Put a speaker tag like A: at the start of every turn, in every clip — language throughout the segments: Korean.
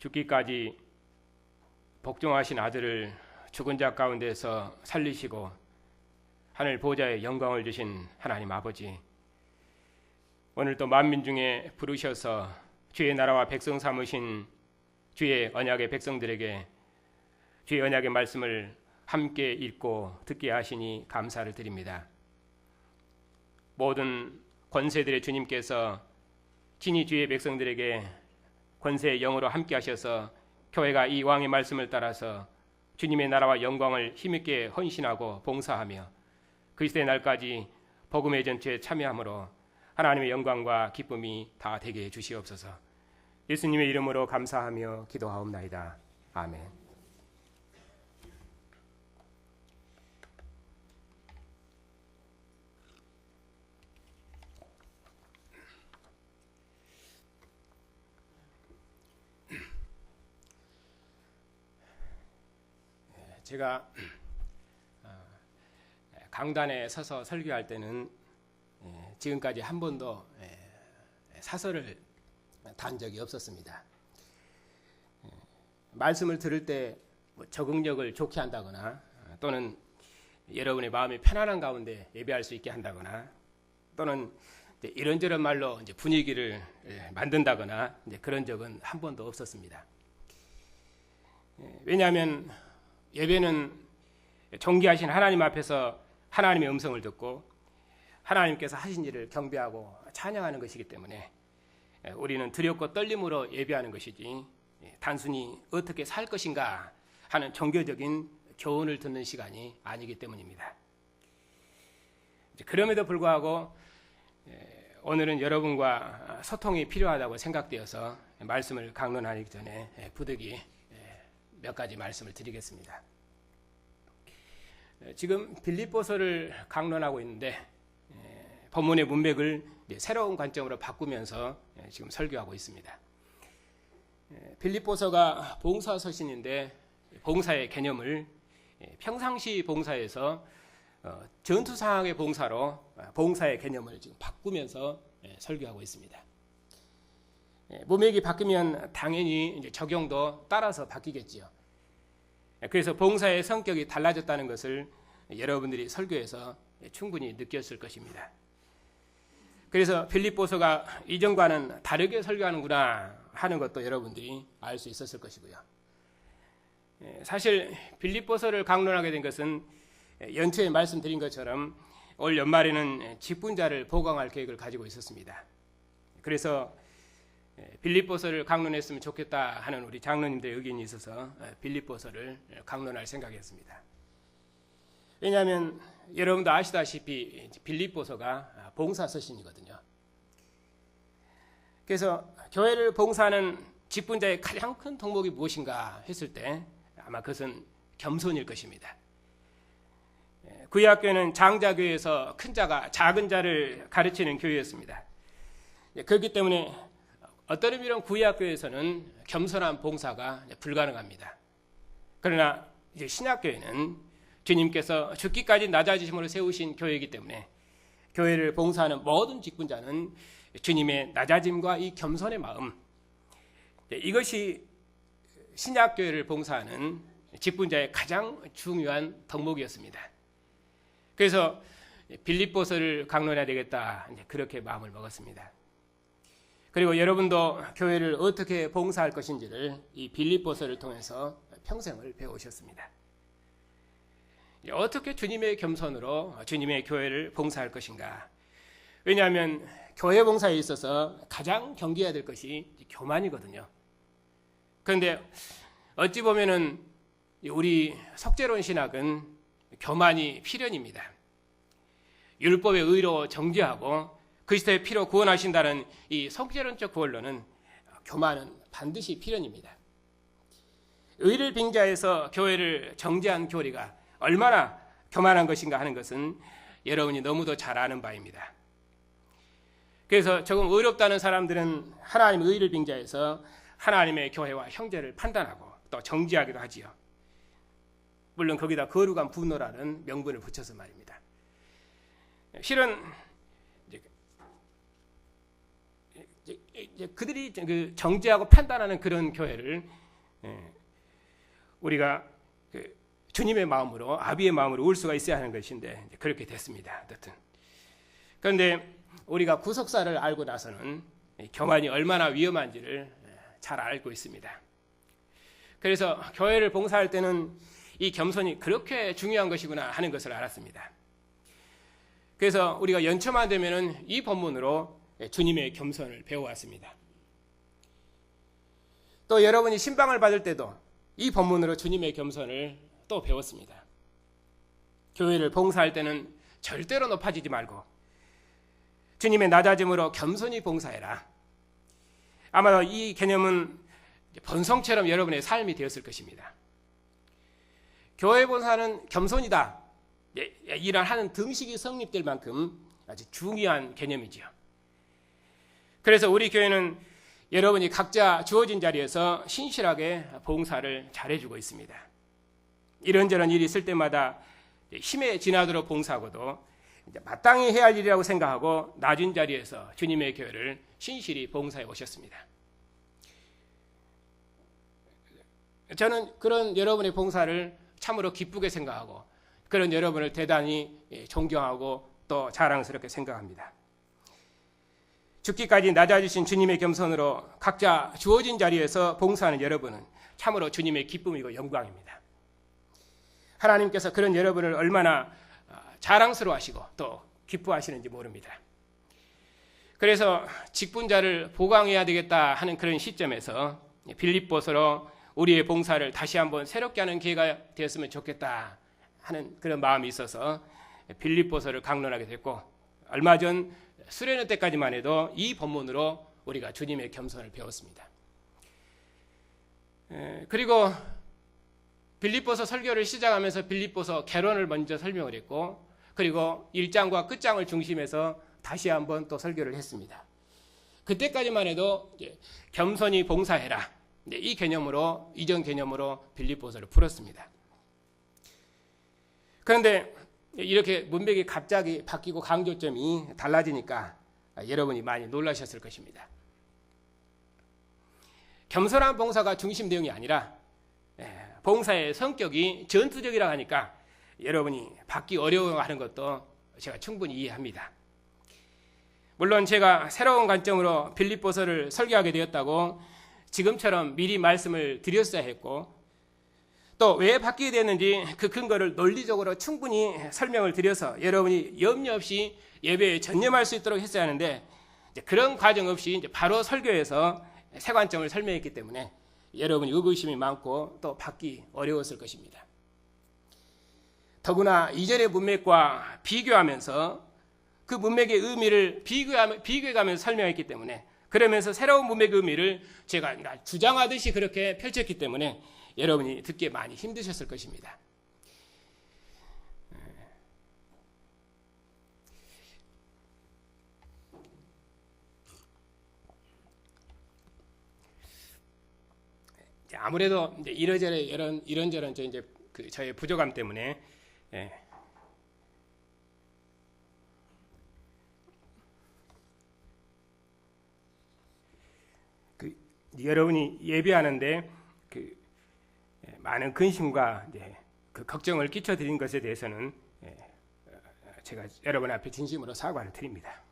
A: 죽기까지 복종하신 아들을 죽은 자 가운데서 살리시고 하늘 보좌에 영광을 주신 하나님 아버지, 오늘 또 만민 중에 부르셔서 주의 나라와 백성 삼으신 주의 언약의 백성들에게 주의 언약의 말씀을 함께 읽고 듣게 하시니 감사를 드립니다. 모든 권세들의 주님께서 친히 주의 백성들에게 권세의 영으로 함께 하셔서 교회가 이 왕의 말씀을 따라서 주님의 나라와 영광을 힘있게 헌신하고 봉사하며 그리스도의 날까지 복음의 전투에 참여함으로 하나님의 영광과 기쁨이 다 되게 해주시옵소서. 예수님의 이름으로 감사하며 기도하옵나이다. 아멘. 제가 강단에 서서 설교할 때는 지금까지 한 번도 사설을 단 적이 없었습니다. 말씀을 들을 때 적응력을 좋게 한다거나 또는 여러분의 마음이 편안한 가운데 예배할 수 있게 한다거나 또는 이런저런 말로 이제 분위기를 만든다거나 이제 그런 적은 한 번도 없었습니다. 왜냐하면 예배는 존귀하신 하나님 앞에서 하나님의 음성을 듣고 하나님께서 하신 일을 경배하고 찬양하는 것이기 때문에 우리는 두렵고 떨림으로 예배하는 것이지 단순히 어떻게 살 것인가 하는 종교적인 교훈을 듣는 시간이 아니기 때문입니다. 그럼에도 불구하고 오늘은 여러분과 소통이 필요하다고 생각되어서 말씀을 강론하기 전에 부득이 몇 가지 말씀을 드리겠습니다. 지금 빌립보서를 강론하고 있는데 본문의 문맥을 새로운 관점으로 바꾸면서 지금 설교하고 있습니다. 빌립보서가 봉사서신인데 봉사의 개념을 평상시 봉사에서 전투 상황의 봉사로 봉사의 개념을 지금 바꾸면서 설교하고 있습니다. 문맥이 바뀌면 당연히 이제 적용도 따라서 바뀌겠지요. 그래서 봉사의 성격이 달라졌다는 것을 여러분들이 설교에서 충분히 느꼈을 것입니다. 그래서 빌립보서가 이전과는 다르게 설교하는구나 하는 것도 여러분들이 알 수 있었을 것이고요. 사실 빌립보서를 강론하게 된 것은 연초에 말씀드린 것처럼 올 연말에는 직분자를 보강할 계획을 가지고 있었습니다. 그래서 빌립보서를 강론했으면 좋겠다 하는 우리 장로님들의 의견이 있어서 빌립보서를 강론할 생각이었습니다. 왜냐하면 여러분도 아시다시피 빌립보서가 봉사서신이거든요. 그래서 교회를 봉사하는 직분자의 가장 큰 덕목이 무엇인가 했을 때 아마 그것은 겸손일 것입니다. 구약교회는 장자교회에서 큰 자가 작은 자를 가르치는 교회였습니다. 그렇기 때문에 어떤 의미로 구약교회에서는 겸손한 봉사가 불가능합니다. 그러나 이제 신약교회는 주님께서 죽기까지 낮아지심으로 세우신 교회이기 때문에 교회를 봉사하는 모든 직분자는 주님의 낮아짐과 이 겸손의 마음, 이것이 신약교회를 봉사하는 직분자의 가장 중요한 덕목이었습니다. 그래서 빌립보서를 강론해야 되겠다, 그렇게 마음을 먹었습니다. 그리고 여러분도 교회를 어떻게 봉사할 것인지를 이 빌립보서를 통해서 평생을 배우셨습니다. 어떻게 주님의 겸손으로 주님의 교회를 봉사할 것인가? 왜냐하면 교회 봉사에 있어서 가장 경계해야 될 것이 교만이거든요. 그런데 어찌 보면은 우리 석재론 신학은 교만이 필연입니다. 율법의 의로 정죄하고 그리스도의 피로 구원하신다는 이 석재론적 구원론은 교만은 반드시 필연입니다. 의를 빙자해서 교회를 정죄한 교리가 얼마나 교만한 것인가 하는 것은 여러분이 너무도 잘 아는 바입니다. 그래서 조금 의롭다는 사람들은 하나님의 의를 빙자해서 하나님의 교회와 형제를 판단하고 또 정죄하기도 하지요. 물론 거기다 거룩한 분노라는 명분을 붙여서 말입니다. 실은 이제 그들이 그 정죄하고 판단하는 그런 교회를 우리가 그 주님의 마음으로, 아비의 마음으로 올 수가 있어야 하는 것인데 그렇게 됐습니다. 어쨌든 그런데 우리가 구속사를 알고 나서는 교만이 얼마나 위험한지를 잘 알고 있습니다. 그래서 교회를 봉사할 때는 이 겸손이 그렇게 중요한 것이구나 하는 것을 알았습니다. 그래서 우리가 연초만 되면은 이 본문으로 주님의 겸손을 배워왔습니다. 또 여러분이 신방을 받을 때도 이 본문으로 주님의 겸손을 또 배웠습니다. 교회를 봉사할 때는 절대로 높아지지 말고 주님의 낮아짐으로 겸손히 봉사해라. 아마 이 개념은 번성처럼 여러분의 삶이 되었을 것입니다. 교회 봉사는 겸손이다. 이런 하는 등식이 성립될 만큼 아주 중요한 개념이지요. 그래서 우리 교회는 여러분이 각자 주어진 자리에서 신실하게 봉사를 잘해주고 있습니다. 이런저런 일이 있을 때마다 힘에 지나도록 봉사하고도 마땅히 해야 할 일이라고 생각하고 낮은 자리에서 주님의 교회를 신실히 봉사해 오셨습니다. 저는 그런 여러분의 봉사를 참으로 기쁘게 생각하고 그런 여러분을 대단히 존경하고 또 자랑스럽게 생각합니다. 죽기까지 낮아지신 주님의 겸손으로 각자 주어진 자리에서 봉사하는 여러분은 참으로 주님의 기쁨이고 영광입니다. 하나님께서 그런 여러분을 얼마나 자랑스러워하시고 또 기뻐하시는지 모릅니다. 그래서 직분자를 보강해야 되겠다 하는 그런 시점에서 빌립보서로 우리의 봉사를 다시 한번 새롭게 하는 기회가 되었으면 좋겠다 하는 그런 마음이 있어서 빌립보서를 강론하게 됐고, 얼마 전 수련회 때까지만 해도 이 본문으로 우리가 주님의 겸손을 배웠습니다. 그리고 빌립보서 설교를 시작하면서 빌립보서 개론을 먼저 설명을 했고, 그리고 1장과 끝장을 중심해서 다시 한번 또 설교를 했습니다. 그때까지만 해도 겸손히 봉사해라, 이 개념으로, 이전 개념으로 빌립보서를 풀었습니다. 그런데 이렇게 문맥이 갑자기 바뀌고 강조점이 달라지니까 여러분이 많이 놀라셨을 것입니다. 겸손한 봉사가 중심 내용이 아니라 봉사의 성격이 전투적이라고 하니까 여러분이 받기 어려워하는 것도 제가 충분히 이해합니다. 물론 제가 새로운 관점으로 빌립보서를 설교하게 되었다고 지금처럼 미리 말씀을 드렸어야 했고, 또 왜 바뀌게 됐는지 그 근거를 논리적으로 충분히 설명을 드려서 여러분이 염려 없이 예배에 전념할 수 있도록 했어야 하는데, 그런 과정 없이 바로 설교에서 새 관점을 설명했기 때문에 여러분이 의구심이 많고 또 받기 어려웠을 것입니다. 더구나 이전의 문맥과 비교하면서 그 문맥의 의미를 비교해가면서 설명했기 때문에, 그러면서 새로운 문맥의 의미를 제가 주장하듯이 그렇게 펼쳤기 때문에 여러분이 듣기에 많이 힘드셨을 것입니다. 아무래도 이런저런 저의 부족함 때문에 여러분이 예배하는데 많은 근심과 그 걱정을 끼쳐드린 것에 대해서는 제가 여러분 앞에 진심으로 사과를 드립니다.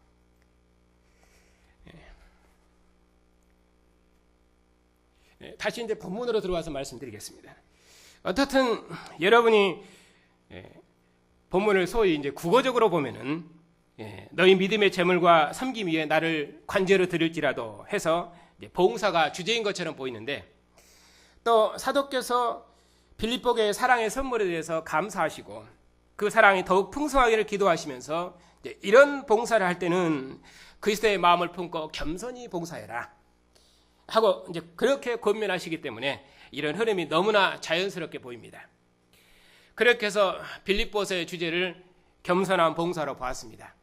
A: 다시 이제 본문으로 들어와서 말씀드리겠습니다. 어떻든 여러분이 본문을 소위 이제 국어적으로 보면은 너희 믿음의 재물과 섬김 위에 나를 관제로 드릴지라도 해서 봉사가 주제인 것처럼 보이는데, 또 사도께서 빌립보교의 사랑의 선물에 대해서 감사하시고 그 사랑이 더욱 풍성하기를 기도하시면서 이런 봉사를 할 때는 그리스도의 마음을 품고 겸손히 봉사해라 하고 이제 그렇게 권면하시기 때문에 이런 흐름이 너무나 자연스럽게 보입니다. 그렇게 해서 빌립보서의 주제를 겸손한 봉사로 보았습니다.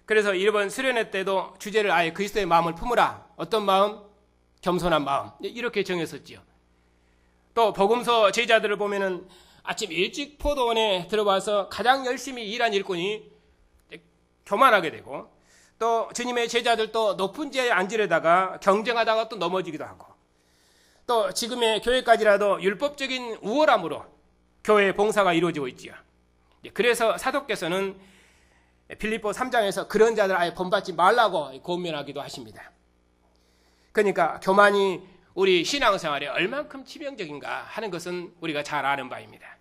A: 그래서 이번 수련회 때도 주제를 아예 그리스도의 마음을 품으라. 어떤 마음? 겸손한 마음. 이렇게 정했었지요. 또 복음서 제자들을 보면은 아침 일찍 포도원에 들어와서 가장 열심히 일한 일꾼이 교만하게 되고, 또 주님의 제자들도 높은 자리에 앉으려다가 경쟁하다가 또 넘어지기도 하고, 또 지금의 교회까지라도 율법적인 우월함으로 교회 봉사가 이루어지고 있지요. 그래서 사도께서는 빌립보 3장에서 그런 자들 아예 본받지 말라고 권면하기도 하십니다. 그러니까 교만이 우리 신앙생활에 얼만큼 치명적인가 하는 것은 우리가 잘 아는 바입니다.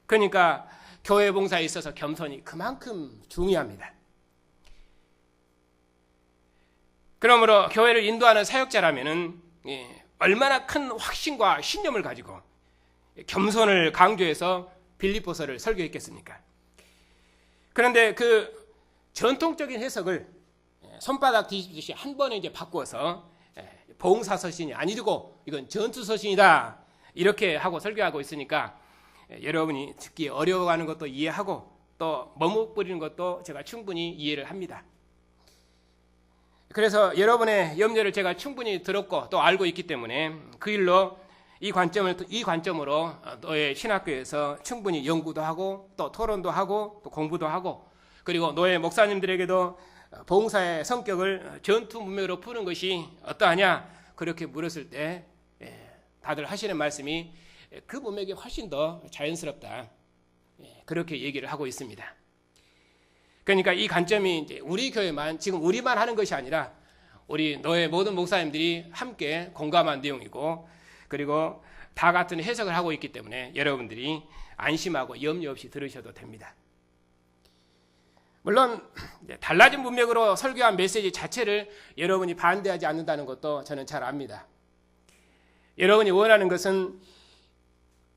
A: 그러니까 교회 봉사에 있어서 겸손이 그만큼 중요합니다. 그러므로 교회를 인도하는 사역자라면은 얼마나 큰 확신과 신념을 가지고 겸손을 강조해서 빌립보서를 설교했겠습니까? 그런데 그 전통적인 해석을 손바닥 뒤집듯이 한 번에 이제 바꾸어서 봉사서신이 아니고 이건 전투서신이다 이렇게 하고 설교하고 있으니까 여러분이 듣기 어려워하는 것도 이해하고 또 머뭇거리는 것도 제가 충분히 이해를 합니다. 그래서 여러분의 염려를 제가 충분히 들었고 또 알고 있기 때문에 그 일로 이 관점으로 너의 신학교에서 충분히 연구도 하고 또 토론도 하고 또 공부도 하고, 그리고 너의 목사님들에게도 봉사의 성격을 전투 문맥으로 푸는 것이 어떠하냐 그렇게 물었을 때 다들 하시는 말씀이 그 문맥이 훨씬 더 자연스럽다 그렇게 얘기를 하고 있습니다. 그러니까 이 관점이 이제 우리 교회만 지금 우리만 하는 것이 아니라 우리 너의 모든 목사님들이 함께 공감한 내용이고, 그리고 다 같은 해석을 하고 있기 때문에 여러분들이 안심하고 염려 없이 들으셔도 됩니다. 물론 달라진 문맥으로 설교한 메시지 자체를 여러분이 반대하지 않는다는 것도 저는 잘 압니다. 여러분이 원하는 것은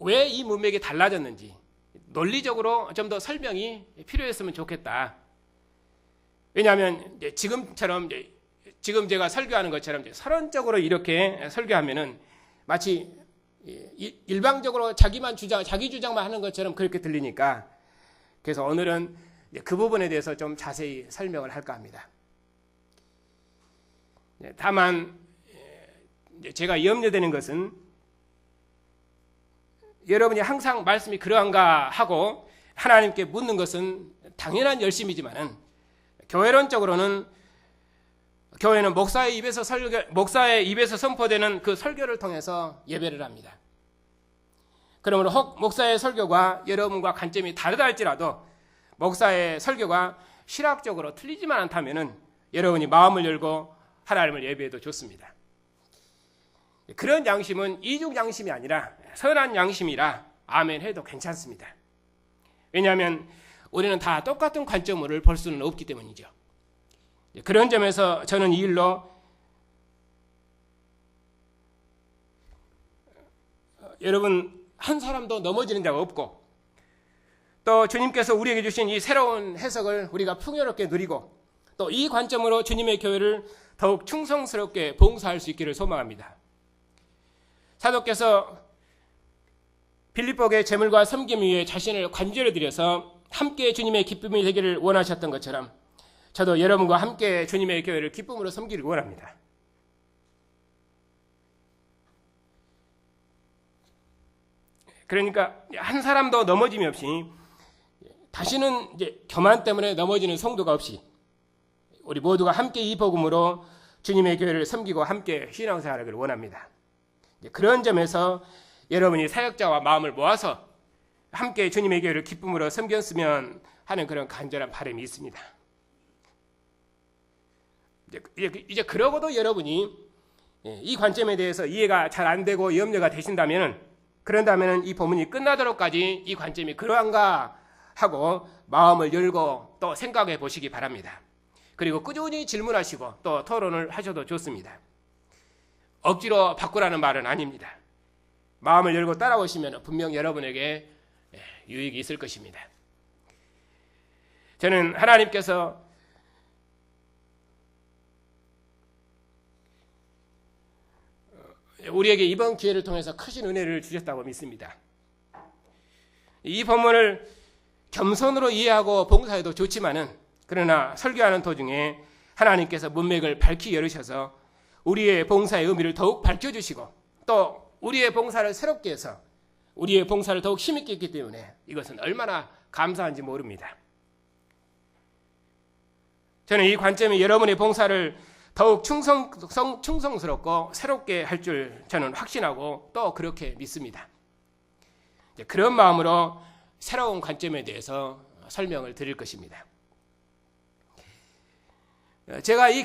A: 왜 이 문맥이 달라졌는지 논리적으로 좀 더 설명이 필요했으면 좋겠다. 왜냐하면 지금처럼 지금 제가 설교하는 것처럼 서론적으로 이렇게 설교하면은 마치 일방적으로 자기 주장만 하는 것처럼 그렇게 들리니까, 그래서 오늘은 그 부분에 대해서 좀 자세히 설명을 할까 합니다. 다만 제가 염려되는 것은 여러분이 항상 말씀이 그러한가 하고 하나님께 묻는 것은 당연한 열심이지만은 교회론적으로는 교회는 목사의 입에서 선포되는 그 설교를 통해서 예배를 합니다. 그러므로 혹 목사의 설교가 여러분과 관점이 다르다 할지라도 목사의 설교가 실학적으로 틀리지만 않다면은 여러분이 마음을 열고 하나님을 예배해도 좋습니다. 그런 양심은 이중 양심이 아니라 선한 양심이라 아멘 해도 괜찮습니다. 왜냐하면 우리는 다 똑같은 관점을 볼 수는 없기 때문이죠. 그런 점에서 저는 이 일로 여러분 한 사람도 넘어지는 자가 없고, 또 주님께서 우리에게 주신 이 새로운 해석을 우리가 풍요롭게 누리고 또 이 관점으로 주님의 교회를 더욱 충성스럽게 봉사할 수 있기를 소망합니다. 사도께서 빌립보의 재물과 섬김 위에 자신을 관절해 드려서 함께 주님의 기쁨이 되기를 원하셨던 것처럼 저도 여러분과 함께 주님의 교회를 기쁨으로 섬기를 원합니다. 그러니까 한 사람도 넘어짐이 없이, 다시는 이제 교만 때문에 넘어지는 성도가 없이 우리 모두가 함께 이 복음으로 주님의 교회를 섬기고 함께 신앙생활하기를 원합니다. 그런 점에서 여러분이 사역자와 마음을 모아서 함께 주님의 교회를 기쁨으로 섬겼으면 하는 그런 간절한 바람이 있습니다. 이제 그러고도 여러분이 이 관점에 대해서 이해가 잘 안 되고 염려가 그런다면 이 본문이 끝나도록까지 이 관점이 그러한가 하고 마음을 열고 또 생각해 보시기 바랍니다. 그리고 꾸준히 질문하시고 또 토론을 하셔도 좋습니다. 억지로 바꾸라는 말은 아닙니다. 마음을 열고 따라오시면 분명 여러분에게 유익이 있을 것입니다. 저는 하나님께서 우리에게 이번 기회를 통해서 크신 은혜를 주셨다고 믿습니다. 이 본문을 겸손으로 이해하고 봉사해도 좋지만은, 그러나 설교하는 도중에 하나님께서 문맥을 밝히 열으셔서 우리의 봉사의 의미를 더욱 밝혀주시고 또 우리의 봉사를 새롭게 해서 우리의 봉사를 더욱 힘있게 했기 때문에 이것은 얼마나 감사한지 모릅니다. 저는 이 관점이 여러분의 봉사를 더욱 충성스럽고 새롭게 할 줄 저는 확신하고 또 그렇게 믿습니다. 그런 마음으로 새로운 관점에 대해서 설명을 드릴 것입니다. 제가 이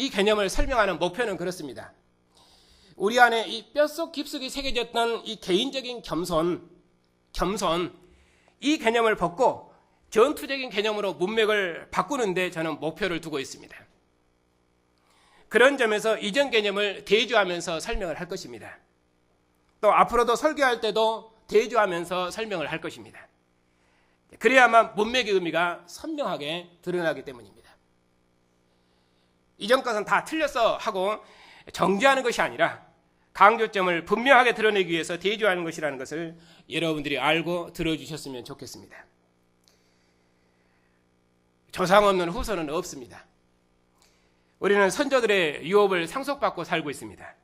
A: 개념을 설명하는 목표는 그렇습니다. 우리 안에 이 뼛속 깊숙이 새겨졌던 이 개인적인 겸손, 이 개념을 벗고 전투적인 개념으로 문맥을 바꾸는데 저는 목표를 두고 있습니다. 그런 점에서 이전 개념을 대조하면서 설명을 할 것입니다. 또 앞으로도 설교할 때도 대조하면서 설명을 할 것입니다. 그래야만 문맥의 의미가 선명하게 드러나기 때문입니다. 이전 것은 다 틀렸어 하고 정죄하는 것이 아니라 강조점을 분명하게 드러내기 위해서 대조하는 것이라는 것을 여러분들이 알고 들어주셨으면 좋겠습니다. 조상 없는 후손은 없습니다. 우리는 선조들의 유업을 상속받고 살고 있습니다.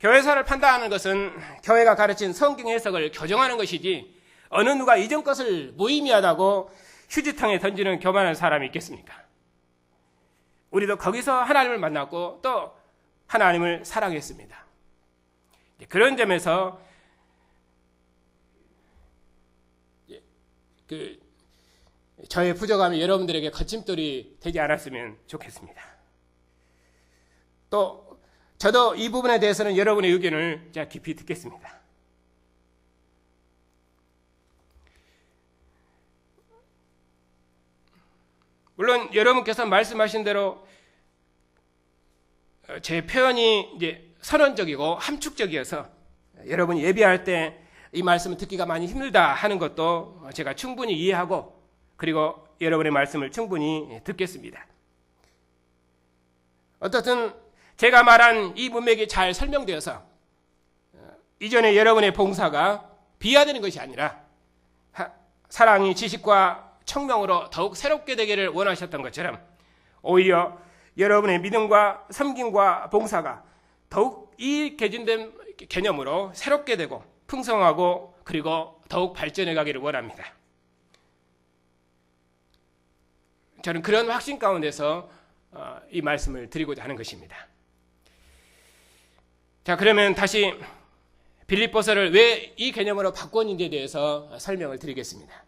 A: 교회사를 판단하는 것은 교회가 가르친 성경 해석을 교정하는 것이지 어느 누가 이전 것을 무의미하다고 휴지통에 던지는 교만한 사람이 있겠습니까? 우리도 거기서 하나님을 만났고 또 하나님을 사랑했습니다. 그런 점에서 저의 부족함이 여러분들에게 거침돌이 되지 않았으면 좋겠습니다. 또 저도 이 부분에 대해서는 여러분의 의견을 제가 깊이 듣겠습니다. 물론 여러분께서 말씀하신 대로 제 표현이 이제 선언적이고 함축적이어서 여러분이 예배할 때 이 말씀을 듣기가 많이 힘들다 하는 것도 제가 충분히 이해하고 그리고 여러분의 말씀을 충분히 듣겠습니다. 어떻든 제가 말한 이 문맥이 잘 설명되어서 이전에 여러분의 봉사가 비하되는 것이 아니라 사랑이 지식과 청명으로 더욱 새롭게 되기를 원하셨던 것처럼 오히려 여러분의 믿음과 섬김과 봉사가 더욱 이 개진된 개념으로 새롭게 되고 풍성하고 그리고 더욱 발전해 가기를 원합니다. 저는 그런 확신 가운데서 이 말씀을 드리고자 하는 것입니다. 자, 그러면 다시 빌립보서를 왜 이 개념으로 바꿨는지에 대해서 설명을 드리겠습니다.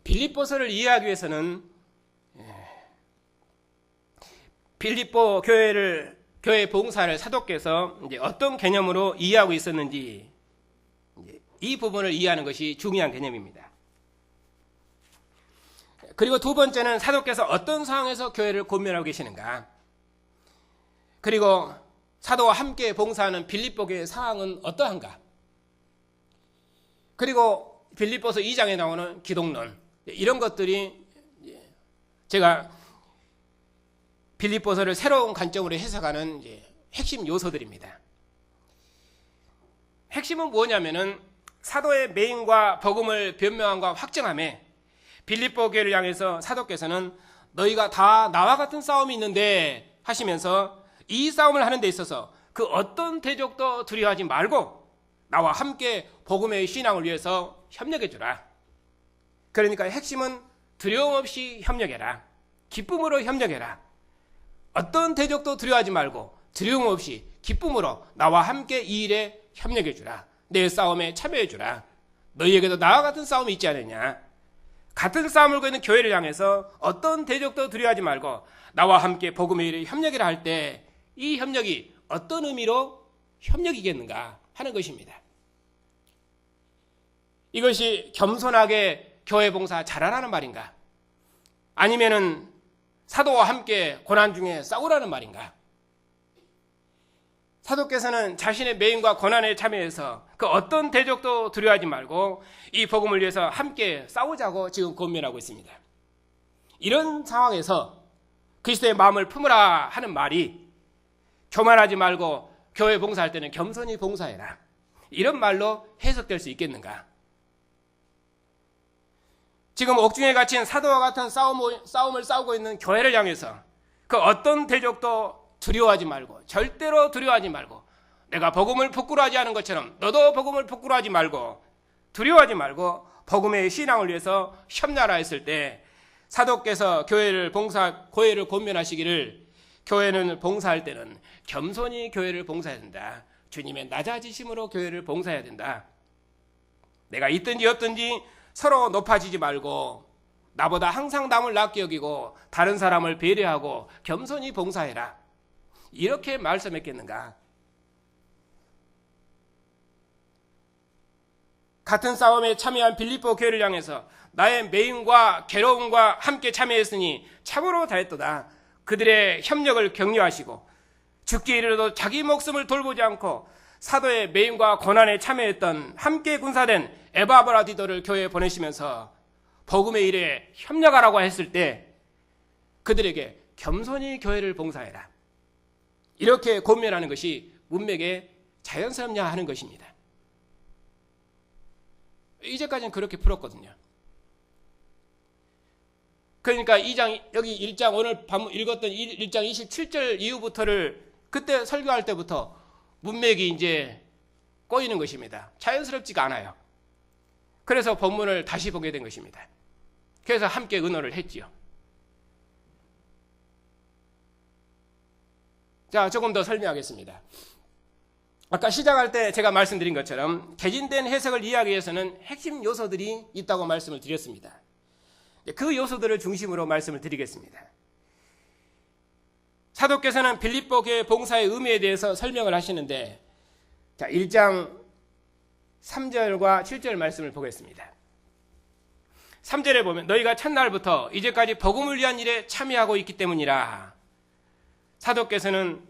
A: 빌립보서를 이해하기 위해서는 빌립보 교회 봉사를 사도께서 이제 어떤 개념으로 이해하고 있었는지 이 부분을 이해하는 것이 중요한 개념입니다. 그리고 두 번째는 사도께서 어떤 상황에서 교회를 권면하고 계시는가, 그리고 사도와 함께 봉사하는 빌립보 교회의 상황은 어떠한가, 그리고 빌립보서 2장에 나오는 기독론, 이런 것들이 제가 빌립보서를 새로운 관점으로 해석하는 핵심 요소들입니다. 핵심은 뭐냐면은 사도의 매임과 복음을 변명함과 확증함에 빌립보 교회를 향해서 사도께서는 너희가 다 나와 같은 싸움이 있는데 하시면서 이 싸움을 하는 데 있어서 그 어떤 대적도 두려워하지 말고 나와 함께 복음의 신앙을 위해서 협력해 주라. 그러니까 핵심은 두려움 없이 협력해라. 기쁨으로 협력해라. 어떤 대적도 두려워하지 말고 두려움 없이 기쁨으로 나와 함께 이 일에 협력해 주라. 내 싸움에 참여해 주라. 너희에게도 나와 같은 싸움이 있지 않느냐. 같은 싸움을 거는 교회를 향해서 어떤 대적도 두려워하지 말고 나와 함께 복음의 일에 협력이라 할 때 이 협력이 어떤 의미로 협력이겠는가 하는 것입니다. 이것이 겸손하게 교회 봉사 잘하라는 말인가? 아니면은 사도와 함께 고난 중에 싸우라는 말인가? 사도께서는 자신의 매임과 고난에 참여해서 그 어떤 대적도 두려워하지 말고 이 복음을 위해서 함께 싸우자고 지금 권면하고 있습니다. 이런 상황에서 그리스도의 마음을 품으라 하는 말이 교만하지 말고 교회 봉사할 때는 겸손히 봉사해라, 이런 말로 해석될 수 있겠는가? 지금 옥중에 갇힌 사도와 같은 싸움을 싸우고 있는 교회를 향해서 그 어떤 대적도 두려워하지 말고, 절대로 두려워하지 말고 내가 복음을 부끄러워하지 않은 것처럼 너도 복음을 부끄러워하지 말고 두려워하지 말고 복음의 신앙을 위해서 협력하라 했을 때 사도께서 교회를 권면하시기를 교회는 봉사할 때는 겸손히 교회를 봉사해야 된다. 주님의 낮아지심으로 교회를 봉사해야 된다. 내가 있든지 없든지 서로 높아지지 말고 나보다 항상 남을 낮게 여기고 다른 사람을 배려하고 겸손히 봉사해라. 이렇게 말씀했겠는가? 같은 싸움에 참여한 빌립보 교회를 향해서 나의 매임과 괴로움과 함께 참여했으니 참으로 잘했도다. 그들의 협력을 격려하시고 죽기 이르러도 자기 목숨을 돌보지 않고 사도의 매임과 고난에 참여했던 함께 군사된 에바브라디도를 교회에 보내시면서 복음의 일에 협력하라고 했을 때 그들에게 겸손히 교회를 봉사해라. 이렇게 권면하는 것이 문맥에 자연스럽냐 하는 것입니다. 이제까지는 그렇게 풀었거든요. 그러니까 2장, 여기 1장 오늘 밤 읽었던 1장 27절 이후부터를 그때 설교할 때부터 문맥이 이제 꼬이는 것입니다. 자연스럽지가 않아요. 그래서 본문을 다시 보게 된 것입니다. 그래서 함께 의논을 했지요. 자, 조금 더 설명하겠습니다. 아까 시작할 때 제가 말씀드린 것처럼 개진된 해석을 이해하기 위해서는 핵심 요소들이 있다고 말씀을 드렸습니다. 그 요소들을 중심으로 말씀을 드리겠습니다. 사도께서는 빌립보 교회 봉사의 의미에 대해서 설명을 하시는데, 자, 1장 3절과 7절 말씀을 보겠습니다. 3절에 보면 너희가 첫날부터 이제까지 복음을 위한 일에 참여하고 있기 때문이라. 사도께서는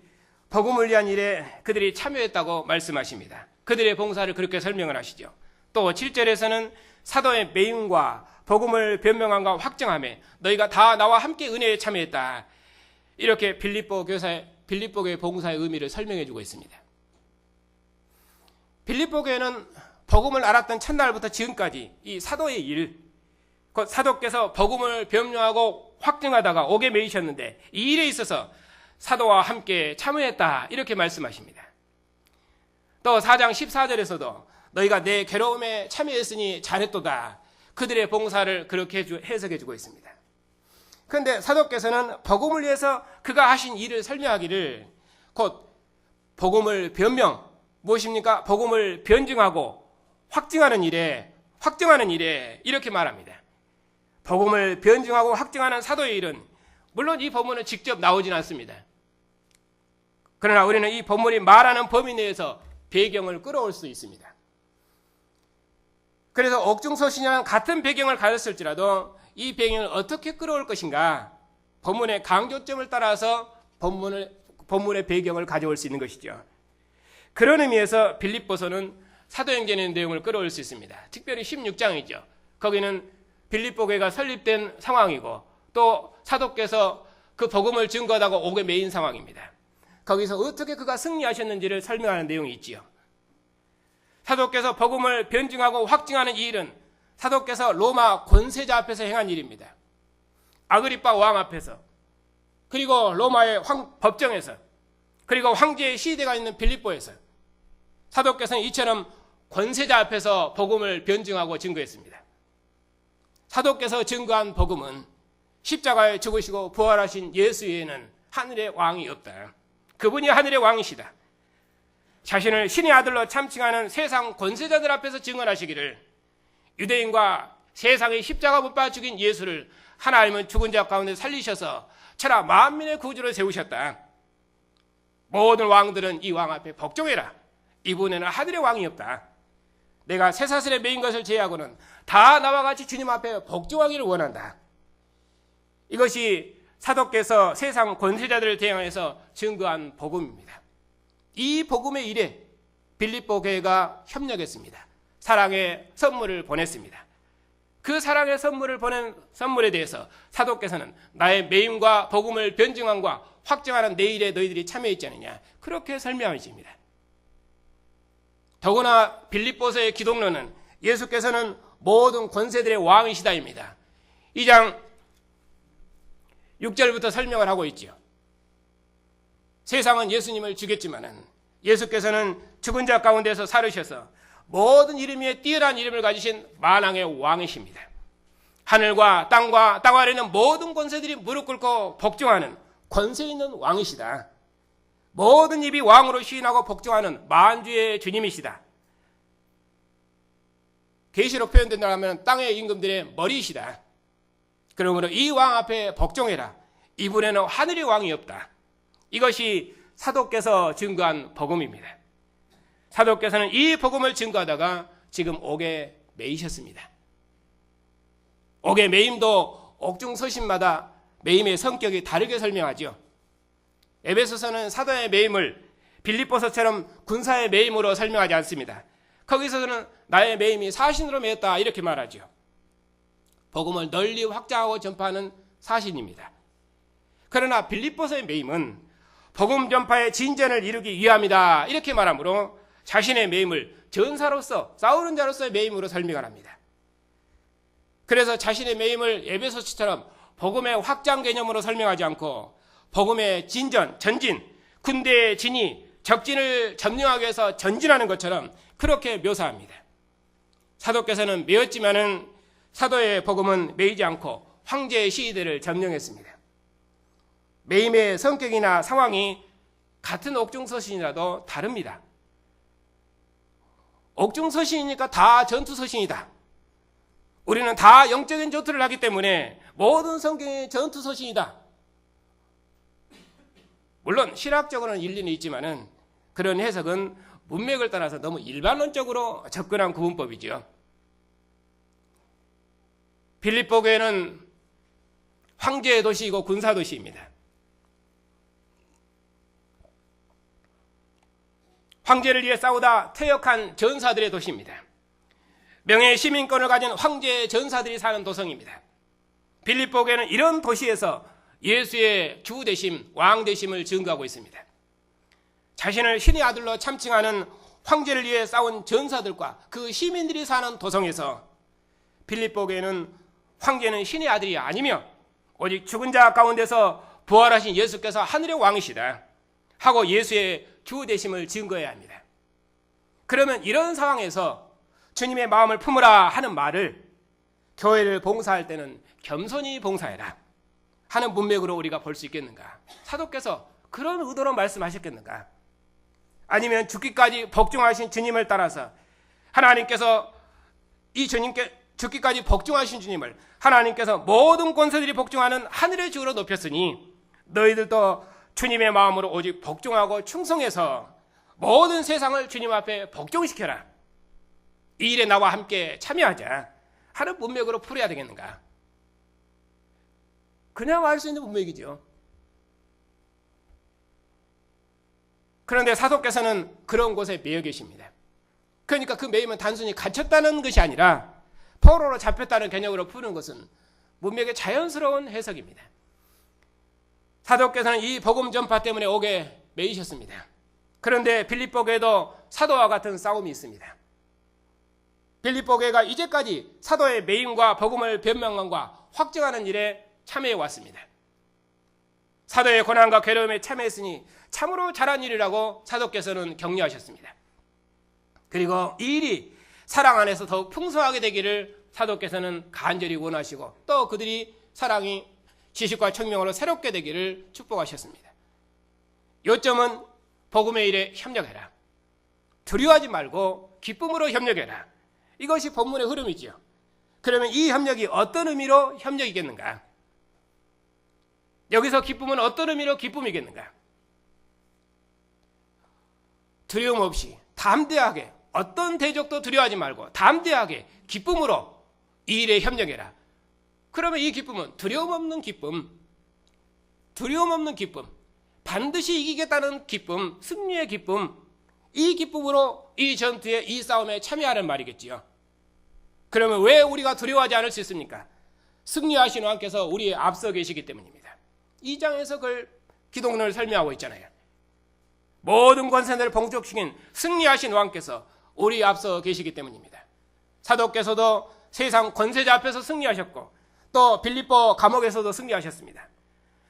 A: 복음을 위한 일에 그들이 참여했다고 말씀하십니다. 그들의 봉사를 그렇게 설명을 하시죠. 또 7절에서는 사도의 매임과 복음을 변명함과 확정함에 너희가 다 나와 함께 은혜에 참여했다. 이렇게 빌립보 교회 봉사의 의미를 설명해 주고 있습니다. 빌립보 교회는 복음을 알았던 첫날부터 지금까지 이 사도의 일, 곧 사도께서 복음을 변명하고 확증하다가 옥에 매이셨는데 이 일에 있어서 사도와 함께 참여했다. 이렇게 말씀하십니다. 또 4장 14절에서도 너희가 내 괴로움에 참여했으니 잘했도다. 그들의 봉사를 그렇게 해석해 주고 있습니다. 그런데 사도께서는 복음을 위해서 그가 하신 일을 설명하기를 곧 복음을 변명, 무엇입니까? 복음을 변증하고 확증하는 일에 이렇게 말합니다. 복음을 변증하고 확증하는 사도의 일은 물론 이 본문은 직접 나오진 않습니다. 그러나 우리는 이 본문이 말하는 범위 내에서 배경을 끌어올 수 있습니다. 그래서 옥중서신이랑 같은 배경을 가졌을지라도 이 배경을 어떻게 끌어올 것인가, 본문의 강조점을 따라서 본문의 배경을 가져올 수 있는 것이죠. 그런 의미에서 빌립보서는 사도행전의 내용을 끌어올 수 있습니다. 특별히 16장이죠. 거기는 빌립보 교회가 설립된 상황이고 또 사도께서 그 복음을 증거하다가 옥에 매인 상황입니다. 거기서 어떻게 그가 승리하셨는지를 설명하는 내용이 있지요. 사도께서 복음을 변증하고 확증하는 이 일은 사도께서 로마 권세자 앞에서 행한 일입니다. 아그리빠 왕 앞에서, 그리고 로마의 법정에서, 그리고 황제의 시대가 있는 빌립보에서 사도께서는 이처럼 권세자 앞에서 복음을 변증하고 증거했습니다. 사도께서 증거한 복음은 십자가에 죽으시고 부활하신 예수 외에는 하늘의 왕이 없다. 그분이 하늘의 왕이시다. 자신을 신의 아들로 참칭하는 세상 권세자들 앞에서 증언하시기를 유대인과 세상의 십자가 못 박아 죽인 예수를 하나님은 죽은 자 가운데 살리셔서 천하 만민의 구주로 세우셨다. 모든 왕들은 이 왕 앞에 복종해라. 이분에는 하늘의 왕이 없다. 내가 쇠사슬에 매인 것을 제외하고는 다 나와 같이 주님 앞에 복종하기를 원한다. 이것이 사도께서 세상 권세자들을 대항해서 증거한 복음입니다. 이 복음의 일에 빌립보 교회가 협력했습니다. 사랑의 선물을 보냈습니다. 그 사랑의 선물을 보낸 선물에 대해서 사도께서는 나의 매임과 복음을 변증함과 확증하는 내 일에 너희들이 참여했지 않느냐, 그렇게 설명하십니다. 더구나 빌립보서의 기독론은 예수께서는 모든 권세들의 왕이시다입니다. 2장 6절부터 설명을 하고 있죠. 세상은 예수님을 죽였지만은 예수께서는 죽은 자 가운데서 살으셔서 모든 이름 위에 뛰어난 이름을 가지신 만왕의 왕이십니다. 하늘과 땅 아래 있는 모든 권세들이 무릎 꿇고 복종하는 권세 있는 왕이시다. 모든 입이 왕으로 시인하고 복종하는 만주의 주님이시다. 계시로 표현된다면 땅의 임금들의 머리이시다. 그러므로 이 왕 앞에 복종해라. 이분에는 하늘의 왕이 없다. 이것이 사도께서 증거한 복음입니다. 사도께서는 이 복음을 증거하다가 지금 옥에 매이셨습니다. 옥의 매임도 옥중서신마다 매임의 성격이 다르게 설명하죠. 에베소서는 사도의 매임을 빌립보서처럼 군사의 매임으로 설명하지 않습니다. 거기서는 나의 매임이 사신으로 매였다 이렇게 말하죠. 복음을 널리 확장하고 전파하는 사신입니다. 그러나 빌립보서의 매임은 복음 전파의 진전을 이루기 위함이다 이렇게 말하므로 자신의 매임을 전사로서 싸우는 자로서의 매임으로 설명을 합니다. 그래서 자신의 매임을 에베소서처럼 복음의 확장 개념으로 설명하지 않고 복음의 진전, 전진, 군대의 진이 적진을 점령하기 위해서 전진하는 것처럼 그렇게 묘사합니다. 사도께서는 매였지만은 사도의 복음은 매이지 않고 황제의 시위대를 점령했습니다. 매임의 성격이나 상황이 같은 옥중서신이라도 다릅니다. 옥중서신이니까 다 전투서신이다. 우리는 다 영적인 전투를 하기 때문에 모든 성경이 전투서신이다. 물론 신학적으로는 일리는 있지만은 그런 해석은 문맥을 따라서 너무 일반론적으로 접근한 구분법이죠. 빌립보 교회는 황제의 도시이고 군사도시입니다. 황제를 위해 싸우다 퇴역한 전사들의 도시입니다. 명예의 시민권을 가진 황제의 전사들이 사는 도성입니다. 빌립보 교회는 이런 도시에서 예수의 주 되심, 왕 되심을 증거하고 있습니다. 자신을 신의 아들로 참칭하는 황제를 위해 싸운 전사들과 그 시민들이 사는 도성에서 빌립보 교회는 황제는 신의 아들이 아니며 오직 죽은 자 가운데서 부활하신 예수께서 하늘의 왕이시다 하고 예수의 주 되심을 증거해야 합니다. 그러면 이런 상황에서 주님의 마음을 품으라 하는 말을 교회를 봉사할 때는 겸손히 봉사해라 하는 문맥으로 우리가 볼 수 있겠는가? 사도께서 그런 의도로 말씀하셨겠는가? 아니면 죽기까지 복종하신 주님을 따라서 하나님께서 이 주님께 죽기까지 복종하신 주님을 하나님께서 모든 권세들이 복종하는 하늘의 주로 높였으니 너희들도 주님의 마음으로 오직 복종하고 충성해서 모든 세상을 주님 앞에 복종시켜라. 이 일에 나와 함께 참여하자 하는 문맥으로 풀어야 되겠는가? 그냥 알 수 있는 문맥이죠. 그런데 사도께서는 그런 곳에 매여 계십니다. 그러니까 그 매임은 단순히 갇혔다는 것이 아니라 포로로 잡혔다는 개념으로 푸는 것은 문맥의 자연스러운 해석입니다. 사도께서는 이 복음 전파 때문에 옥에 매이셨습니다. 그런데 빌립보 교회도 사도와 같은 싸움이 있습니다. 빌립보 교회가 이제까지 사도의 매임과 복음을 변명함과 확증하는 일에 참여해 왔습니다. 사도의 고난과 괴로움에 참여했으니 참으로 잘한 일이라고 사도께서는 격려하셨습니다. 그리고 이 일이 사랑 안에서 더욱 풍성하게 되기를 사도께서는 간절히 원하시고 또 그들이 사랑이 지식과 청명으로 새롭게 되기를 축복하셨습니다. 요점은 복음의 일에 협력해라. 두려워하지 말고 기쁨으로 협력해라. 이것이 본문의 흐름이지요. 그러면 이 협력이 어떤 의미로 협력이겠는가? 여기서 기쁨은 어떤 의미로 기쁨이겠는가? 두려움 없이 담대하게 어떤 대적도 두려워하지 말고 담대하게 기쁨으로 이 일에 협력해라. 그러면 이 기쁨은 두려움 없는 기쁨, 반드시 이기겠다는 기쁨, 승리의 기쁨, 이 기쁨으로 이 전투에 이 싸움에 참여하는 말이겠지요. 그러면 왜 우리가 두려워하지 않을 수 있습니까? 승리하신 왕께서 우리에 앞서 계시기 때문입니다. 2장에서 그걸 기독론을 설명하고 있잖아요. 모든 권세를 봉족시킨 승리하신 왕께서 우리 앞서 계시기 때문입니다. 사도께서도 세상 권세자 앞에서 승리하셨고 또 빌립보 감옥에서도 승리하셨습니다.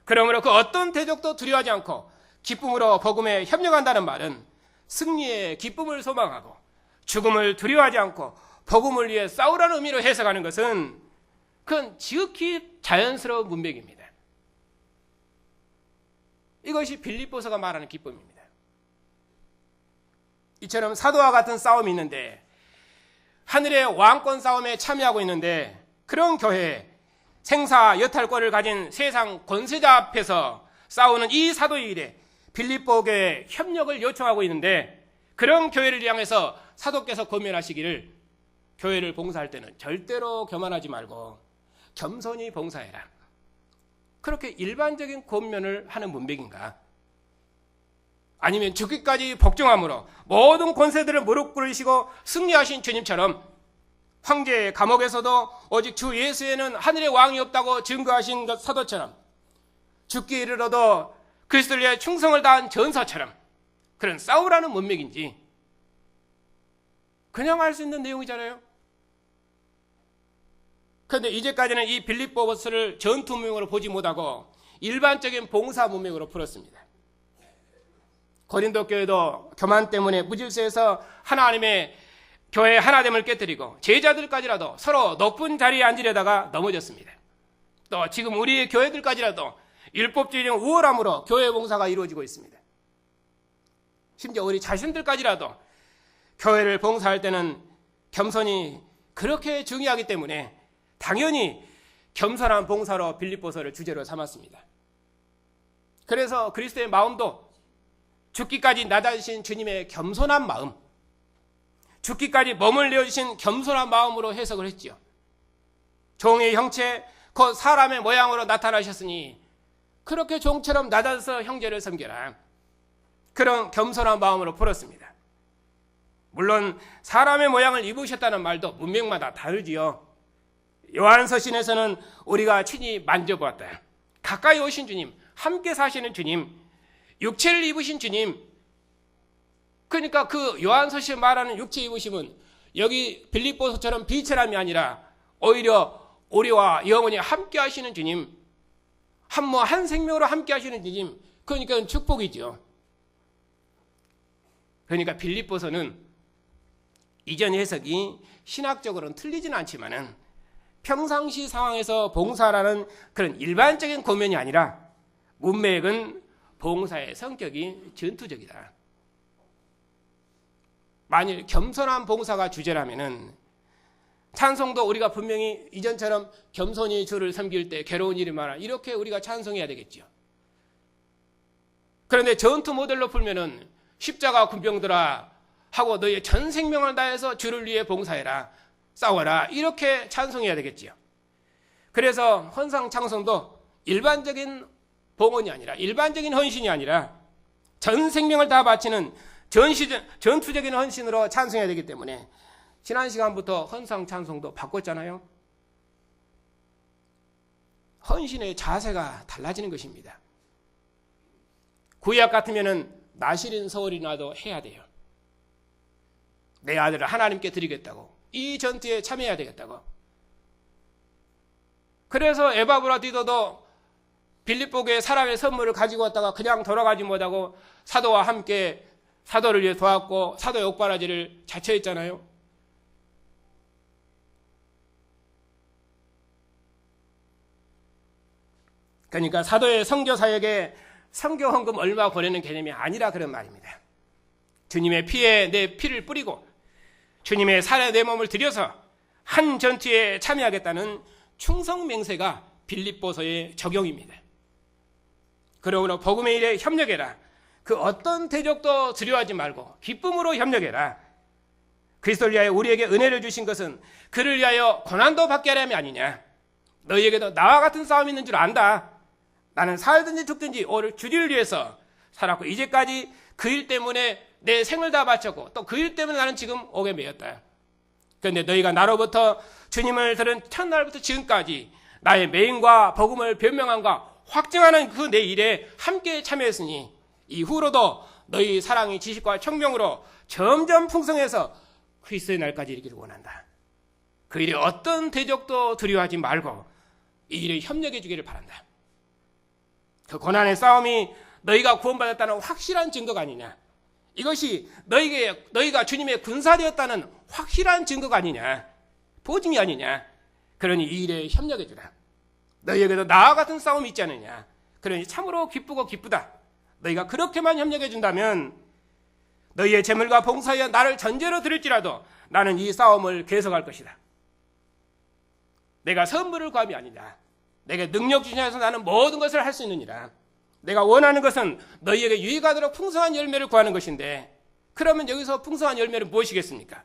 A: 그러므로 그 어떤 대적도 두려워하지 않고 기쁨으로 복음에 협력한다는 말은 승리의 기쁨을 소망하고 죽음을 두려워하지 않고 복음을 위해 싸우라는 의미로 해석하는 것은 그건 지극히 자연스러운 문맥입니다. 이것이 빌립보서가 말하는 기쁨입니다. 이처럼 사도와 같은 싸움이 있는데 하늘의 왕권 싸움에 참여하고 있는데 그런 교회에 생사 여탈권을 가진 세상 권세자 앞에서 싸우는 이 사도의 일에 빌립보 교회에 협력을 요청하고 있는데 그런 교회를 향해서 사도께서 권면하시기를 교회를 봉사할 때는 절대로 교만하지 말고 겸손히 봉사해라. 그렇게 일반적인 권면을 하는 문맥인가? 아니면 죽기까지 복종함으로 모든 권세들을 무릎 꿇으시고 승리하신 주님처럼 황제의 감옥에서도 오직 주 예수에는 하늘의 왕이 없다고 증거하신 것 사도처럼 죽기에 이르러도 그리스도를 위해 충성을 다한 전사처럼 그런 싸우라는 문맥인지 그냥 할 수 있는 내용이잖아요. 그런데 이제까지는 이 빌립보서를 전투 문맥으로 보지 못하고 일반적인 봉사 문맥으로 풀었습니다. 고린도 교회도 교만 때문에 무질서해서 하나님의 교회의 하나됨을 깨뜨리고 제자들까지라도 서로 높은 자리에 앉으려다가 넘어졌습니다. 또 지금 우리 교회들까지라도 율법주의적 우월함으로 교회 봉사가 이루어지고 있습니다. 심지어 우리 자신들까지라도 교회를 봉사할 때는 겸손이 그렇게 중요하기 때문에 당연히 겸손한 봉사로 빌립보서를 주제로 삼았습니다. 그래서 그리스도의 마음도 죽기까지 낮아지신 주님의 겸손한 마음, 죽기까지 몸을 내어주신 겸손한 마음으로 해석을 했지요. 종의 형체, 곧 사람의 모양으로 나타나셨으니 그렇게 종처럼 낮아서 형제를 섬겨라. 그런 겸손한 마음으로 풀었습니다. 물론 사람의 모양을 입으셨다는 말도 문맥마다 다르지요. 요한서신에서는 우리가 친히 만져보았다. 가까이 오신 주님, 함께 사시는 주님, 육체를 입으신 주님. 그러니까 그 요한서신 말하는 육체 입으심은 여기 빌립보서처럼 비천함이 아니라 오히려 우리와 영원히 함께 하시는 주님, 한 생명으로 함께 하시는 주님. 그러니까 축복이죠. 그러니까 빌립보서는 이전 해석이 신학적으로는 틀리지는 않지만은 평상시 상황에서 봉사라는 그런 일반적인 고면이 아니라 문맥은 봉사의 성격이 전투적이다. 만일 겸손한 봉사가 주제라면은 찬송도 우리가 분명히 이전처럼 겸손히 주를 섬길 때 괴로운 일이 많아 이렇게 우리가 찬송해야 되겠죠. 그런데 전투 모델로 풀면은 십자가 군병들아 하고 너희의 전 생명을 다해서 주를 위해 봉사해라, 싸워라 이렇게 찬송해야 되겠지요. 그래서 헌상 찬송도 일반적인 봉헌이 아니라 일반적인 헌신이 아니라 전 생명을 다 바치는 전투적인 헌신으로 찬송해야 되기 때문에 지난 시간부터 헌상 찬송도 바꿨잖아요. 헌신의 자세가 달라지는 것입니다. 구약 같으면은 나실인 서울이라도 해야 돼요. 내 아들을 하나님께 드리겠다고, 이 전투에 참여해야 되겠다고. 그래서 에바브라 디도도 빌립보교에 사람의 선물을 가지고 왔다가 그냥 돌아가지 못하고 사도와 함께 사도를 위해 도왔고 사도의 옥바라지를 자처했잖아요. 그러니까 사도의 선교 사역에 선교 헌금 얼마 보내는 개념이 아니라 그런 말입니다. 주님의 피에 내 피를 뿌리고 주님의 살에 내 몸을 들여서 한 전투에 참여하겠다는 충성 맹세가 빌립보서의 적용입니다. 그러므로 복음의 일에 협력해라. 그 어떤 대적도 두려워하지 말고 기쁨으로 협력해라. 그리스도를 위하여 우리에게 은혜를 주신 것은 그를 위하여 고난도 받게 하려함이 아니냐. 너희에게도 나와 같은 싸움이 있는 줄 안다. 나는 살든지 죽든지 오늘 주를 위해서 살았고 이제까지 그 일 때문에 내 생을 다 바쳤고 또 그 일 때문에 나는 지금 옥에 매였다. 그런데 너희가 나로부터 주님을 들은 첫날부터 지금까지 나의 매임과 복음을 변명함과 확증하는 그 내 일에 함께 참여했으니 이후로도 너희 사랑이 지식과 청명으로 점점 풍성해서 그리스도의 날까지 이르기를 원한다. 그 일에 어떤 대적도 두려워하지 말고 이 일에 협력해 주기를 바란다. 그 고난의 싸움이 너희가 구원받았다는 확실한 증거가 아니냐. 이것이 너희가 주님의 군사되었다는 확실한 증거가 아니냐, 보증이 아니냐. 그러니 이 일에 협력해 주라. 너희에게도 나와 같은 싸움이 있지 않느냐. 그러니 참으로 기쁘고 기쁘다. 너희가 그렇게만 협력해 준다면 너희의 재물과 봉사에 나를 전제로 드릴지라도 나는 이 싸움을 계속할 것이다. 내가 선물을 구함이 아니라 내게 능력 주시면서 나는 모든 것을 할 수 있느니라. 내가 원하는 것은 너희에게 유익하도록 풍성한 열매를 구하는 것인데, 그러면 여기서 풍성한 열매는 무엇이겠습니까?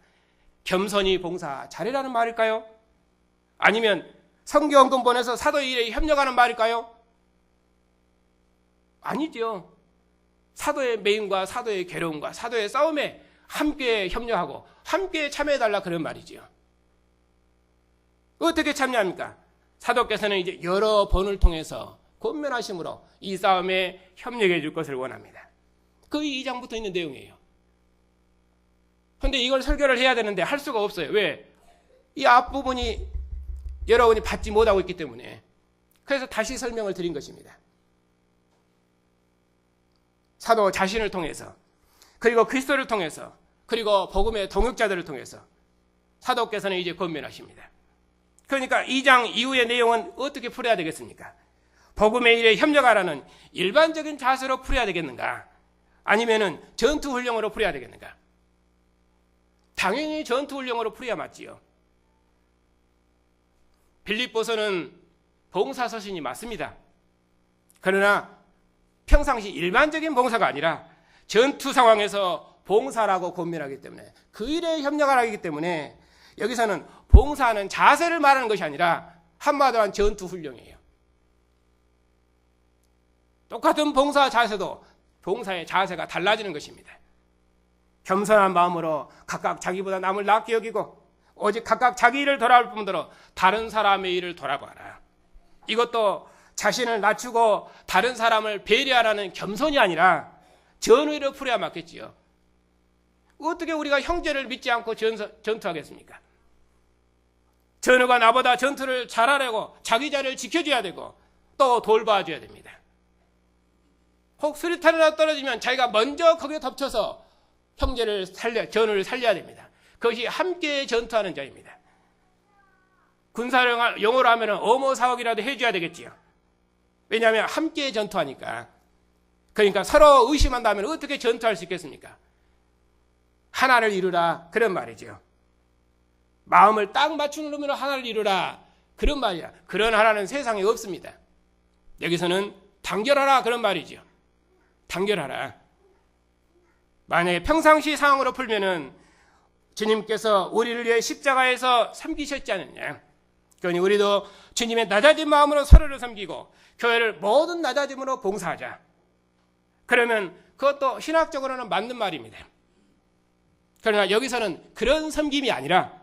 A: 겸손히 봉사 잘해라는 말일까요? 아니면 성경 근본에서 사도의 일에 협력하는 말일까요? 아니죠. 사도의 매임과 사도의 괴로움과 사도의 싸움에 함께 협력하고 함께 참여해달라, 그런 말이지요. 어떻게 참여합니까? 사도께서는 이제 여러 번을 통해서 권면하심으로 이 싸움에 협력해 줄 것을 원합니다. 그 2장부터 있는 내용이에요. 그런데 이걸 설교를 해야 되는데 할 수가 없어요. 왜? 이 앞부분이 여러분이 받지 못하고 있기 때문에. 그래서 다시 설명을 드린 것입니다. 사도 자신을 통해서, 그리고 그리스도를 통해서, 그리고 복음의 동역자들을 통해서 사도께서는 이제 권면하십니다. 그러니까 2장 이후의 내용은 어떻게 풀어야 되겠습니까? 복음의 일에 협력하라는 일반적인 자세로 풀어야 되겠는가? 아니면은 전투훈령으로 풀어야 되겠는가? 당연히 전투훈령으로 풀어야 맞지요. 빌립보서는 봉사서신이 맞습니다. 그러나 평상시 일반적인 봉사가 아니라 전투 상황에서 봉사라고 권면하기 때문에, 그 일에 협력하라기 때문에 여기서는 봉사하는 자세를 말하는 것이 아니라 한마디로 한 전투훈령이에요. 똑같은 봉사 자세도 봉사의 자세가 달라지는 것입니다. 겸손한 마음으로 각각 자기보다 남을 낫게 여기고 오직 각각 자기 일을 돌아볼 뿐더러 다른 사람의 일을 돌아봐라. 이것도 자신을 낮추고 다른 사람을 배려하라는 겸손이 아니라 전의로 풀어야 맞겠지요. 어떻게 우리가 형제를 믿지 않고 전투하겠습니까? 전우가 나보다 전투를 잘하려고 자기 자리를 지켜줘야 되고 또 돌봐줘야 됩니다. 혹 수류탄이 하나 떨어지면 자기가 먼저 거기에 덮쳐서 전우를 살려야 됩니다. 그것이 함께 전투하는 자입니다. 군사를 영어로 하면 어모사옥이라도 해줘야 되겠지요. 왜냐하면 함께 전투하니까. 그러니까 서로 의심한다면 어떻게 전투할 수 있겠습니까? 하나를 이루라, 그런 말이죠. 마음을 딱 맞추는 놈으로 하나를 이루라, 그런 말이야. 그런 하나는 세상에 없습니다. 여기서는 단결하라, 그런 말이죠. 단결하라. 만약에 평상시 상황으로 풀면은 주님께서 우리를 위해 십자가에서 섬기셨지 않느냐. 그러니 우리도 주님의 낮아진 마음으로 서로를 섬기고 교회를 모든 낮아짐으로 봉사하자. 그러면 그것도 신학적으로는 맞는 말입니다. 그러나 여기서는 그런 섬김이 아니라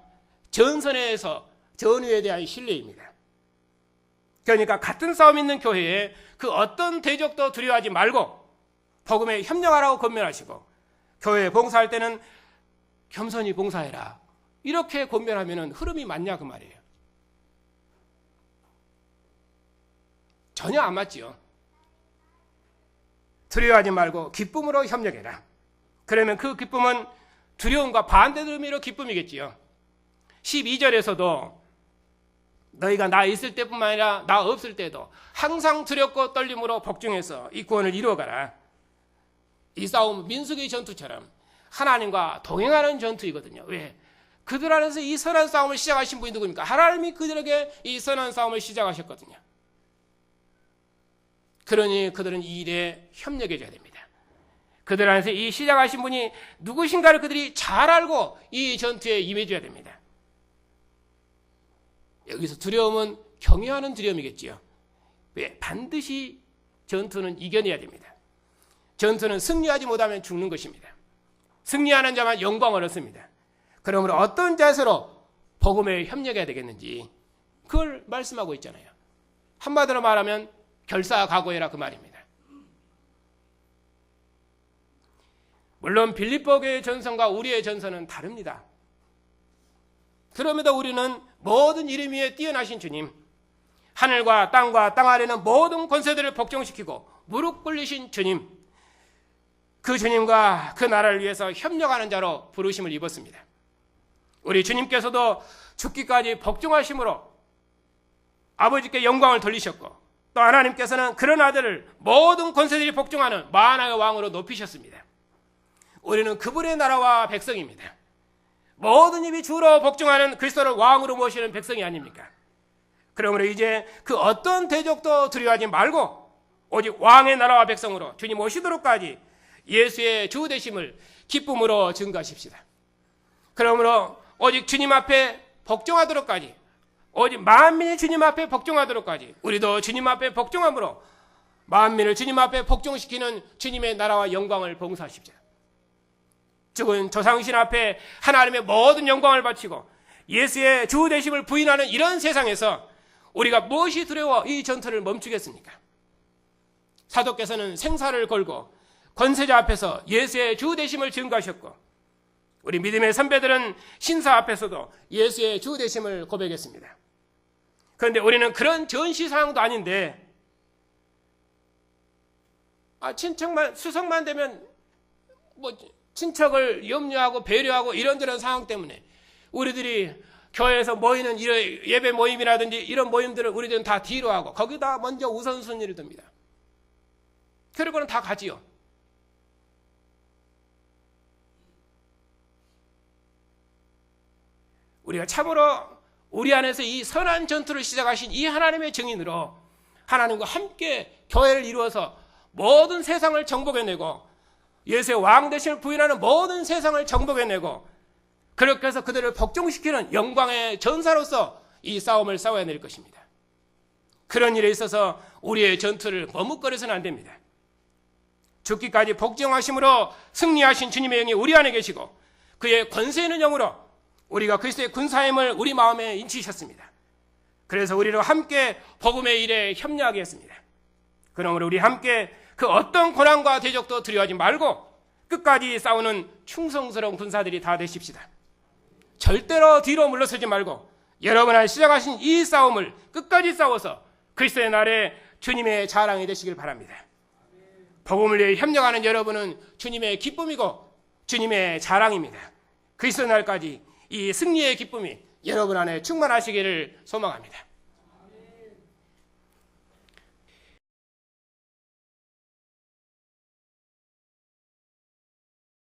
A: 전선에서 전후에 대한 신뢰입니다. 그러니까 같은 싸움 있는 교회에 그 어떤 대적도 두려워하지 말고 복음에 협력하라고 권면하시고, 교회에 봉사할 때는 겸손히 봉사해라, 이렇게 권면하면 흐름이 맞냐, 그 말이에요. 전혀 안 맞지요. 두려워하지 말고 기쁨으로 협력해라. 그러면 그 기쁨은 두려움과 반대의 의미로 기쁨이겠지요. 12절에서도 너희가 나 있을 때뿐만 아니라 나 없을 때도 항상 두렵고 떨림으로 복종해서 이 구원을 이루어가라. 이 싸움은 민수기의 전투처럼 하나님과 동행하는 전투이거든요. 왜? 그들 안에서 이 선한 싸움을 시작하신 분이 누구입니까? 하나님이 그들에게 이 선한 싸움을 시작하셨거든요. 그러니 그들은 이 일에 협력해 줘야 됩니다. 그들 안에서 이 시작하신 분이 누구신가를 그들이 잘 알고 이 전투에 임해 줘야 됩니다. 여기서 두려움은 경외하는 두려움이겠지요. 왜? 반드시 전투는 이겨내야 됩니다. 전투는 승리하지 못하면 죽는 것입니다. 승리하는 자만 영광을 얻습니다. 그러므로 어떤 자세로 복음에 협력해야 되겠는지 그걸 말씀하고 있잖아요. 한마디로 말하면 결사각오해라, 그 말입니다. 물론 빌립보 교회의 전선과 우리의 전선은 다릅니다. 그럼에도 우리는 모든 이름 위에 뛰어나신 주님, 하늘과 땅과 땅 아래는 모든 권세들을 복종시키고 무릎 꿇리신 주님, 그 주님과 그 나라를 위해서 협력하는 자로 부르심을 입었습니다. 우리 주님께서도 죽기까지 복종하심으로 아버지께 영광을 돌리셨고, 또 하나님께서는 그런 아들을 모든 권세들이 복종하는 만왕의 왕으로 높이셨습니다. 우리는 그분의 나라와 백성입니다. 모든 입이 주로 복종하는 그리스도를 왕으로 모시는 백성이 아닙니까? 그러므로 이제 그 어떤 대적도 두려워하지 말고 오직 왕의 나라와 백성으로 주님 오시도록까지 예수의 주 되심을 기쁨으로 증거하십시다. 그러므로 오직 주님 앞에 복종하도록까지, 오직 만민이 주님 앞에 복종하도록까지 우리도 주님 앞에 복종함으로 만민을 주님 앞에 복종시키는 주님의 나라와 영광을 봉사하십시다. 죽은 조상신 앞에 하나님의 모든 영광을 바치고 예수의 주 되심을 부인하는 이런 세상에서 우리가 무엇이 두려워 이 전투를 멈추겠습니까? 사도께서는 생사를 걸고 권세자 앞에서 예수의 주 되심을 증거하셨고, 우리 믿음의 선배들은 신사 앞에서도 예수의 주 되심을 고백했습니다. 그런데 우리는 그런 전시 상황도 아닌데, 친척만 수석만 되면 친척을 염려하고 배려하고 이런저런 상황 때문에 우리들이 교회에서 모이는 이런 예배 모임이라든지 이런 모임들을 우리들은 다 뒤로 하고 거기다 먼저 우선순위를 둡니다. 그리고는 다 가지요. 우리가 참으로 우리 안에서 이 선한 전투를 시작하신 이 하나님의 증인으로 하나님과 함께 교회를 이루어서 모든 세상을 정복해내고 예수의 왕 되심을 부인하는 모든 세상을 정복해내고 그렇게 해서 그들을 복종시키는 영광의 전사로서 이 싸움을 싸워야 될 것입니다. 그런 일에 있어서 우리의 전투를 머뭇거려서는 안 됩니다. 죽기까지 복종하심으로 승리하신 주님의 영이 우리 안에 계시고 그의 권세 있는 영으로 우리가 그리스도의 군사임을 우리 마음에 인치셨습니다. 그래서 우리로 함께 복음의 일에 협력하게 했습니다. 그러므로 우리 함께 그 어떤 고난과 대적도 두려워하지 말고 끝까지 싸우는 충성스러운 군사들이 다 되십시다. 절대로 뒤로 물러서지 말고 여러분 안에 시작하신 이 싸움을 끝까지 싸워서 그리스도의 날에 주님의 자랑이 되시길 바랍니다. 복음을 위해 협력하는 여러분은 주님의 기쁨이고 주님의 자랑입니다. 그리스도의 날까지 이 승리의 기쁨이 여러분 안에 충만하시기를 소망합니다.